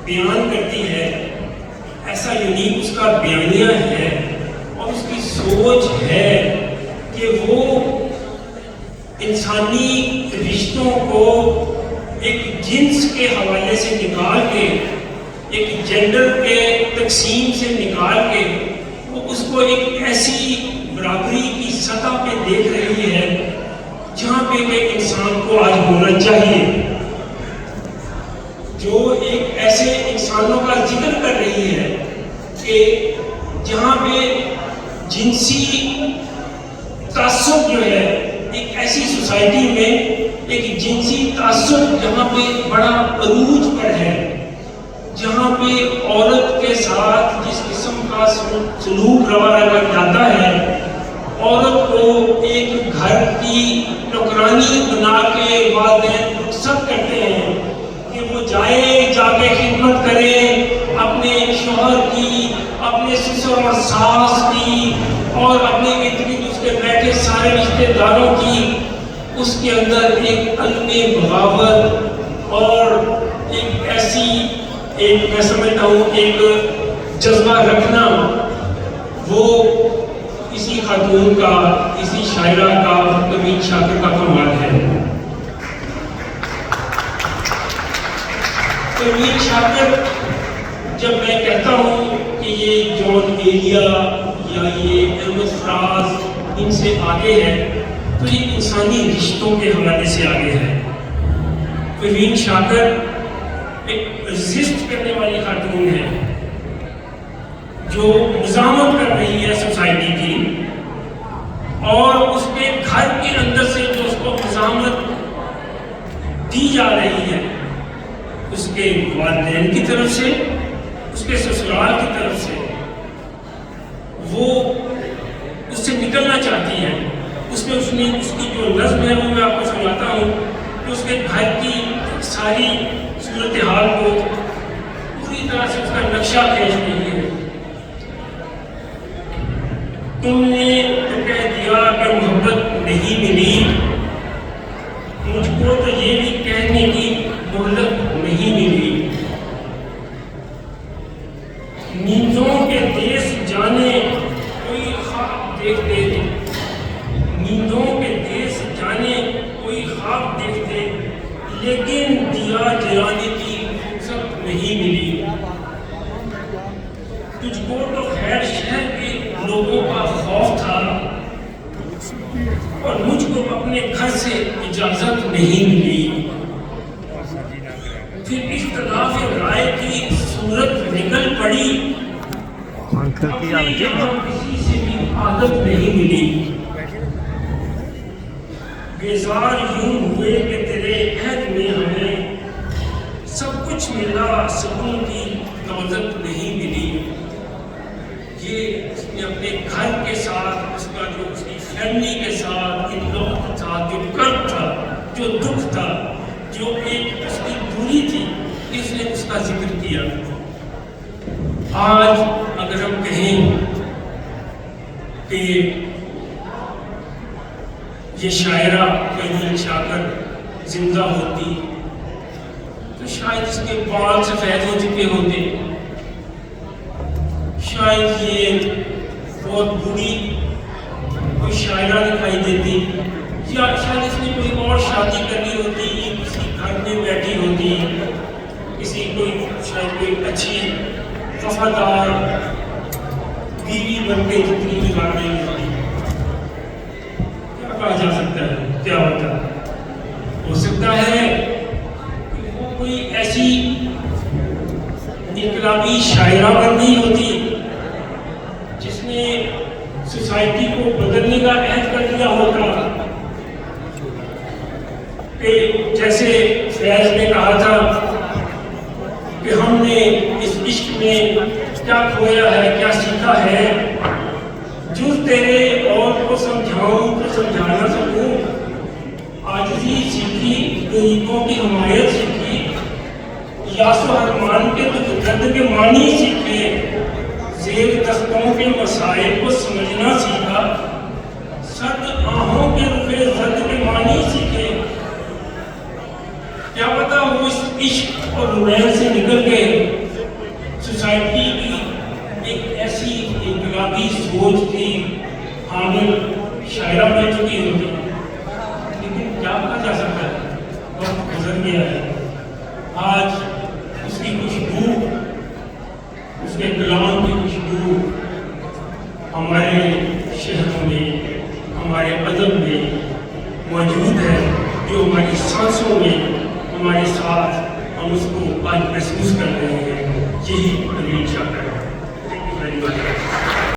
بیان کرتی ہے، ایسا یونیک اس کا بیانیہ ہے اور اس کی سوچ ہے کہ وہ انسانی رشتوں کو ایک جنس کے حوالے سے نکال کے، ایک جینڈر کے تقسیم سے نکال کے وہ اس کو ایک ایسی برابری کی سطح پہ دیکھ رہی ہے جہاں پہ ایک انسان کو آج ہونا چاہیے، جو ایک ایسے انسانوں کا ذکر کر رہی ہے کہ جہاں پہ جنسی تعصب جو ہے، ایک ایسی سوسائٹی میں ایک جنسی تعصب جہاں پہ بڑا عروج پر ہے، جہاں پہ عورت کے ساتھ جس قسم کا سلوک روا جاتا ہے، عورت کو ایک گھر کی نوکرانی بنا کے والدین رخصت کرتے ہیں کہ وہ جائے، جا کے خدمت کرے اپنے شوہر کی، اپنے سسر اور ساس کی اور اپنے ارد گرد اس کے بیٹھے سارے رشتے داروں کی۔ اس کے اندر ایک عدم بغاوت اور ایک ایسی میں سمجھتا ہوں ایک جذبہ رکھنا، وہ اسی خاتون کا، اسی شاعرہ کا، پروین شاکر کا کمال ہے۔ پروین شاکر، جب میں کہتا ہوں کہ یہ جان ایلیا یا یہ احمد فراز ان سے آگے ہے، تو یہ انسانی رشتوں کے حوالے سے آگے ہے۔ پروین شاکر ایک ریزسٹ کرنے والی خاتون ہے جو مزاحمت کر رہی ہے سوسائٹی کی، اور اس کے گھر کے اندر سے جو اس کو مزاحمت دی جا رہی ہے، اس کے والدین کی طرف سے، اس کے سسرال کی طرف سے، وہ اس سے نکلنا چاہتی ہے۔ اس میں اس کی جو نظم ہے وہ میں آپ کو سناتا ہوں کہ اس کے گھر کی ساری صورتحال کو پوری طرح سے اس کا نقشہ کھینچ رہی ہے۔ تم نے تو کہہ دیا کہ محبت نہیں ملی، مجھ کو تو یہ بھی کہنے کی مہلت نہیں ملی۔ نیندوں کے دیس جانے کوئی خواب دیکھتے، نیندوں کے دیس جانے کوئی خواب دیکھتے، لیکن دیا جلانے کی فرصت نہیں ملی۔ تجھ کو تو خیر شہر کے لوگوں کا خوف تھا، اور مجھ کو اپنے گھر سے اجازت نہیں ملی۔ پھر اختلاف رائے کی صورت نکل پڑی، اپنے یہاں کسی سے بھی عادت نہیں ملی۔ بیزار یوں ہوئے کہ تیرے عہد میں ہمیں سب کچھ ملا، سکون کی دولت نہیں ملی۔ یہ اس نے اپنے گھر کے ساتھ، اس کا جو اس کی فیملی کے ساتھ انلوک تھا، جو کرب تھا، جو دکھ تھا، جو ایک اس کی دوری تھی، اس نے اس کا ذکر کیا۔ آج اگر ہم کہیں کہ یہ شاعرہ پروین شاکر زندہ ہوتی تو شاید اس کے بال سفید ہو چکے ہوتے، شاید یہ بہت بری کوئی شاعرہ دکھائی دیتی، یا شاید اس نے کوئی اور شادی کرنی ہوتی، کسی گھر میں بیٹھی ہوتی، کسی شاید کوئی اچھی وفادار بیوی بن کے زندگی گزار رہی ہوتی۔ کیا کہا جا سکتا ہے، کیا ہوتا ہے؟ ہو سکتا ہے کہ وہ کوئی ایسی انقلابی شاعرہ بن گئی ہوتی جس نے سوسائٹی کو بدلنے کا عہد کر دیا ہوتا، کہ جیسے فیض نے کہا تھا کہ ہم نے اس عشق میں کیا کھویا ہے، کیا سیکھا ہے، جز تیرے اور کو سمجھاؤں تو سمجھا نہ سکوں، عاجزی سیکھی، غریبوں کی حمایت سیکھی، یاس و ارمان کے دکھ درد کے معنی سیکھے، زیر تختوں کے مسائل کو سمجھنا سیکھا، سرد آہوں کے رفع زرد کے معنی سیکھے۔ کیا پتا وہ اس عشق اور رومانس سے نکل کے سوچ کی حامل شاعرہ بن چکی ہوتی ہیں، لیکن کیا کہا جا سکتا ہے، وقت گزر گیا ہے۔ آج اس کی خوشبو، اس کے کلام کی خوشبو ہمارے شہروں میں، ہمارے ادب میں موجود ہے، جو ہماری سانسوں میں ہمارے ساتھ ہم اس کو آج محسوس کر رہے ہیں۔ یہی دلیل چاہتا ہے۔